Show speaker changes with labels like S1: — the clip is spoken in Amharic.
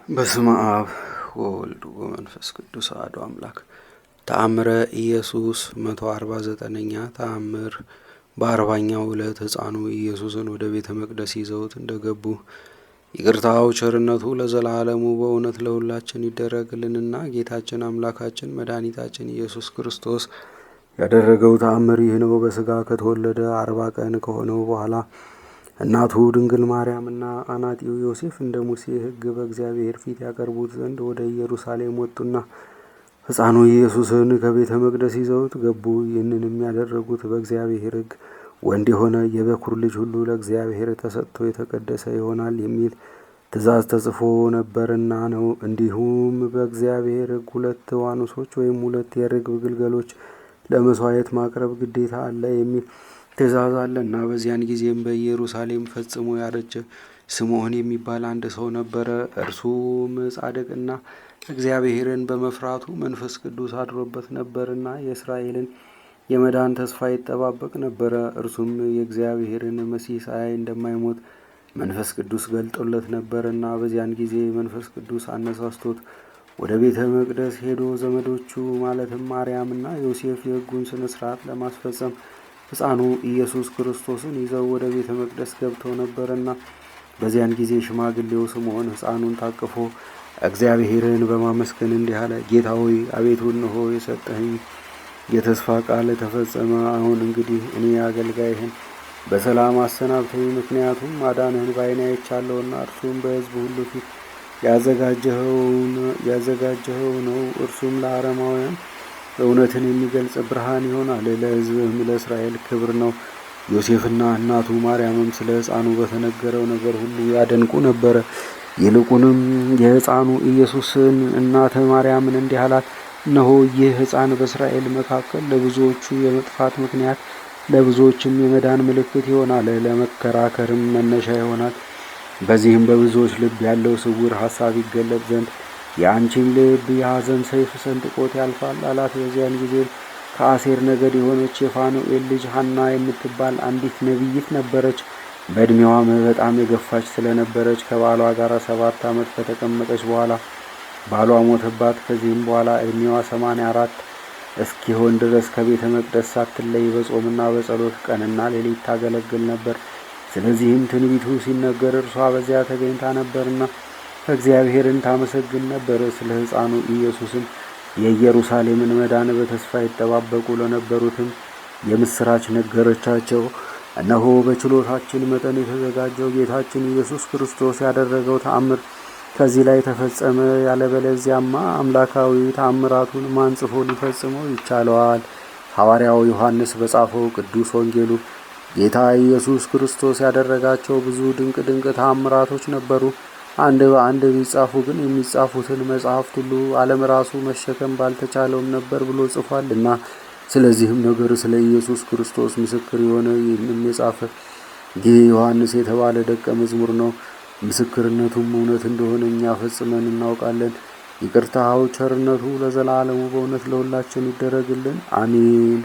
S1: በስመ አብ ወወልድ ወመንፈስ ቅዱስ አሐዱ አምላክ። ተአምረ ኢየሱስ 149ኛ ተአምር። በ40ኛው ዕለት ሕፃኑ ኢየሱስን ወደ ቤተ መቅደስ ይዘውት እንደገቡ ይቅርታው ቸርነቱ ለዘላለሙ በእውነት ለሁላችን ይደረግልንና ጌታችን አምላካችን መድኃኒታችን ኢየሱስ ክርስቶስ ያደረገው ተአምር ይህ ነው። በሥጋ ከተወለደ 40 ቀን ከሆነው በኋላ እናቱ ድንግል ማርያምና አናጢው ዮሴፍ እንደ ሙሴ ሕግ በእግዚአብሔር ፊት ያቀርቡት ዘንድ ወደ ኢየሩሳሌም ወጡና ሕፃኑ ኢየሱስን ከቤተ መቅደስ ይዘውት ገቡ። ይህንንም ያደረጉት በእግዚአብሔር ሕግ ወንድ የሆነ የበኩር ልጅ ሁሉ ለእግዚአብሔር ተሰጥቶ የተቀደሰ ይሆናል የሚል ትእዛዝ ተጽፎ ነበርና ነው። እንዲሁም በእግዚአብሔር ሕግ 2 ዋኖሶች ወይም 2 የርግብ ግልገሎች ለመሥዋዕት ማቅረብ ግዴታ አለ የሚል ትእዛዝ አለና። በዚያን ጊዜም በኢየሩሳሌም ፈጽሞ ያረጀ ስምዖን የሚባል አንድ ሰው ነበረ። እርሱም ጻድቅና እግዚአብሔርን በመፍራቱ መንፈስ ቅዱስ አድሮበት ነበርና የእስራኤልን የመዳን ተስፋ ይጠባበቅ ነበረ። እርሱም የእግዚአብሔርን መሲህ ሳያይ እንደማይሞት መንፈስ ቅዱስ ገልጦለት ነበርና በዚያን ጊዜ መንፈስ ቅዱስ አነሳስቶት ወደ ቤተ መቅደስ ሄዶ ዘመዶቹ ማለትም ማርያምና ዮሴፍ የሕጉን ስነ ስርዓት ለማስፈጸም ሕፃኑ ኢየሱስ ክርስቶስን ይዘው ወደ ቤተ መቅደስ ገብተው ነበርና በዚያን ጊዜ ሽማግሌው ስምዖን ሕፃኑን ታቅፎ እግዚአብሔርን በማመስገን እንዲህ አለ። ጌታ ሆይ፣ አቤቱ እነሆ የሰጠኸኝ የተስፋ ቃል ተፈጸመ። አሁን እንግዲህ እኔ አገልጋይህን በሰላም አሰናብተኝ። ምክንያቱም ማዳንህን በዓይኔ አይቻለሁና እርሱም በሕዝብ ሁሉ ፊት ያዘጋጀኸው ነው። እርሱም ለአረማውያን እውነትን የሚገልጽ ብርሃን ይሆናል። ለሕዝብህም ለእስራኤል ክብር ነው። ዮሴፍና እናቱ ማርያምም ስለ ሕፃኑ በተነገረው ነገር ሁሉ ያደንቁ ነበረ። ይልቁንም የሕፃኑ ኢየሱስን እናት ማርያምን እንዲህ አላት። እነሆ ይህ ሕፃን በእስራኤል መካከል ለብዙዎቹ የመጥፋት ምክንያት፣ ለብዙዎችም የመዳን ምልክት ይሆናል። ለመከራከርም መነሻ ይሆናል። በዚህም በብዙዎች ልብ ያለው ስውር ሐሳብ ይገለጥ ዘንድ የአንቺን ልብ የሐዘን ሰይፍ ሰንጥቆት ያልፋል አላት። በዚያን ጊዜም ከአሴር ነገድ የሆነች የፋኑኤል ልጅ ሐና የምትባል አንዲት ነቢይት ነበረች። በዕድሜዋም በጣም የገፋች ስለነበረች ከባሏ ጋር 7 ዓመት ከተቀመጠች በኋላ ባሏ ሞተባት። ከዚህም በኋላ ዕድሜዋ 84 እስኪሆን ድረስ ከቤተ መቅደስ ሳትለይ በጾምና በጸሎት ቀንና ሌሊት ታገለግል ነበር። ስለዚህም ትንቢቱ ሲነገር እርሷ በዚያ ተገኝታ ነበርና እግዚአብሔርን ታመሰግን ነበር። ስለ ሕፃኑ ኢየሱስም የኢየሩሳሌምን መዳን በተስፋ ይጠባበቁ ለነበሩትም የምስራች ነገረቻቸው። እነሆ በችሎታችን መጠን የተዘጋጀው ጌታችን ኢየሱስ ክርስቶስ ያደረገው ተአምር ከዚህ ላይ ተፈጸመ። ያለበለዚያማ አምላካዊ ተአምራቱን ማን ጽፎ ሊፈጽመው ይቻለዋል? ሐዋርያው ዮሐንስ በጻፈው ቅዱስ ወንጌሉ ጌታ ኢየሱስ ክርስቶስ ያደረጋቸው ብዙ ድንቅ ተአምራቶች ነበሩ። አንድ በአንድ ቢጻፉ ግን የሚጻፉትን መጽሐፍት ሁሉ ዓለም ራሱ መሸከም ባልተቻለውም ነበር ብሎ ጽፏልና። ስለዚህም ነገር ስለ ኢየሱስ ክርስቶስ ምስክር የሆነ ይህንም የጻፈ ይህ ዮሐንስ የተባለ ደቀ መዝሙር ነው። ምስክርነቱም እውነት እንደሆነ እኛ ፈጽመን እናውቃለን። ይቅርታው ቸርነቱ ለዘላለሙ በእውነት ለሁላችን ይደረግልን፣ አሜን።